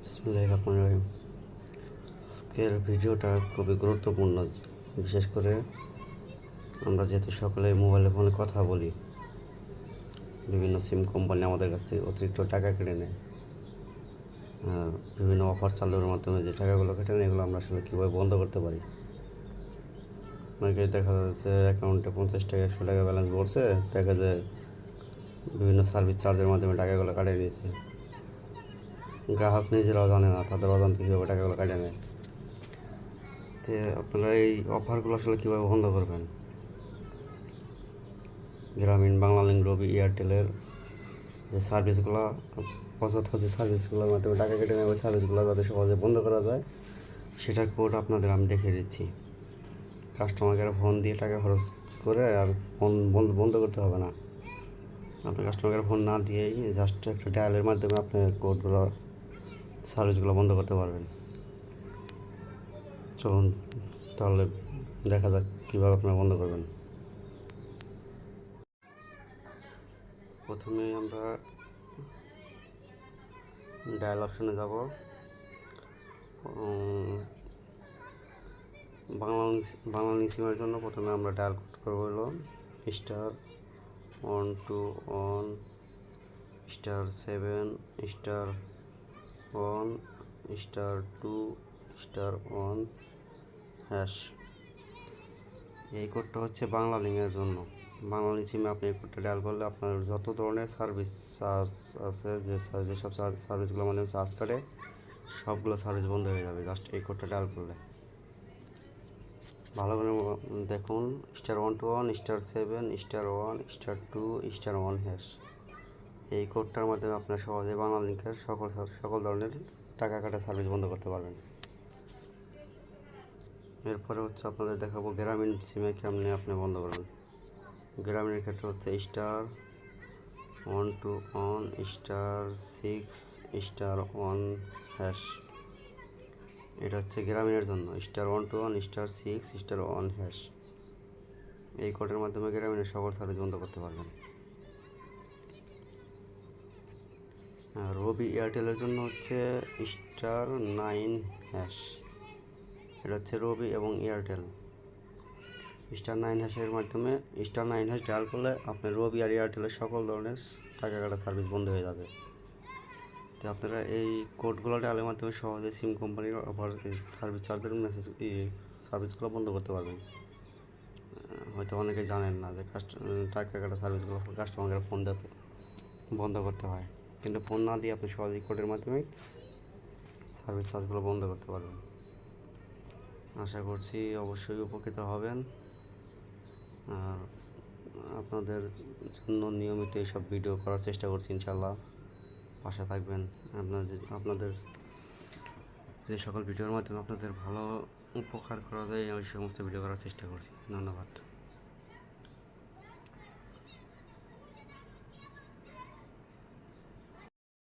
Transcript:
বিসমিল্লাহির রহমানির রহিম। আজকের ভিডিওটা খুবই গুরুত্বপূর্ণ, বিশেষ করে আমরা যেহেতু সকলে মোবাইলে ফোনে কথা বলি, বিভিন্ন সিম কোম্পানি আমাদের কাছ থেকে অতিরিক্ত টাকা কেটে নেয়। আর বিভিন্ন অফার চালুর মাধ্যমে যে টাকাগুলো কেটে নেয়, এগুলো আমরা আসলে কীভাবে বন্ধ করতে পারি। অনেকে দেখা যাচ্ছে অ্যাকাউন্টে 50 টাকা 100 টাকা ব্যালেন্স পড়ছে, দেখা যায় বিভিন্ন সার্ভিস চার্জের মাধ্যমে টাকাগুলো কাটিয়ে নিয়েছে। গ্রাহক নিজেরাও জানে না তাদের অজান্তে কীভাবে টাকাগুলো কাটিয়ে নেয়। তো আপনারা এই অফারগুলো আসলে কীভাবে বন্ধ করবেন? গ্রামীণ, বাংলালিংক, রবি, এয়ারটেলের যে সার্ভিসগুলো অযথা যে সার্ভিসগুলোর মাধ্যমে টাকা কেটে নেয়, ওই সার্ভিসগুলো যাতে সহজে বন্ধ করা যায় সেটার কোড আপনাদের আমি দেখিয়ে দিচ্ছি। কাস্টমার কেয়ারে ফোন দিয়ে টাকা খরচ করে আর ফোন বন্ধ করতে হবে না। আপনি কাস্টমার কেয়ারে ফোন না দিয়েই জাস্ট একটা ডায়ালের মাধ্যমে আপনি কোডগুলো সার্ভিসগুলো বন্ধ করতে পারবেন। চলুন তাহলে দেখা যাক কীভাবে আপনারা বন্ধ করবেন। প্রথমে আমরা ডায়াল অপশনে যাব। বাংলালিংক সিমের জন্য প্রথমে আমরা ডায়াল করবো হলো *121 *7 *1 *2 *1#। এই কোডটা হচ্ছে বাংলালিংকের জন্য। বাংলালিংক সিমে আপনি এই কোডটা ডায়াল করলে আপনার যত ধরনের সার্ভিস চার্জ আছে, যেসব সার্ভিসগুলোর মাধ্যমে চার্জ কাটে সবগুলো সার্ভিস বন্ধ হয়ে যাবে জাস্ট এই কোডটা ডায়াল করলে। ভালো করে দেখুন, *121 *7 *1 *2 *1#। এই কোডটার মাধ্যমে আপনার সহজে বাংলালিংকের সকল ধরনের টাকা কাটা সার্ভিস বন্ধ করতে পারবেন। এরপরে হচ্ছে আপনাদের দেখাবো গ্রামীণ সিমে কেমনে আপনি বন্ধ করবেন। গ্রামীণের ক্ষেত্রে হচ্ছে *121 *6 *1#। এটা হচ্ছে গ্রামীণের জন্য *121 *6 *1#। এই কোডের মাধ্যমে গ্রামীণের সকল সার্ভিস বন্ধ করতে পারবেন। আর রবি এয়ারটেলের জন্য হচ্ছে *9#। এটা হচ্ছে রবি এবং এয়ারটেল। *9# মাধ্যমে *9# ডায়াল করলে আপনার রবি আর এয়ারটেলের সকল ধরনের টাকা কাটা সার্ভিস বন্ধ হয়ে যাবে। তো আপনারা এই কোডগুলো ডায়ালের মাধ্যমে সহজে সিম কোম্পানির অফার সার্ভিস চার্জের সার্ভিসগুলো বন্ধ করতে পারবেন। হয়তো অনেকে জানেন না যে টাকা কাটা সার্ভিসগুলো কাস্টমারকে ফোন দিয়ে বন্ধ করতে হয়, কিন্তু ফোন না দিয়ে আপনি সহজেই কোডের মাধ্যমে সার্ভিস চার্জগুলো বন্ধ করতে পারবেন। আশা করছি অবশ্যই উপকৃত হবেন। আর আপনাদের জন্য নিয়মিত এইসব ভিডিও করার চেষ্টা করছি, ইনশাল্লাহ পাশে থাকবেন। আপনাদের যে সকল ভিডিওর মাধ্যমে আপনাদের ভালো উপকার করা যায় ওই সমস্ত ভিডিও করার চেষ্টা করছি। ধন্যবাদ।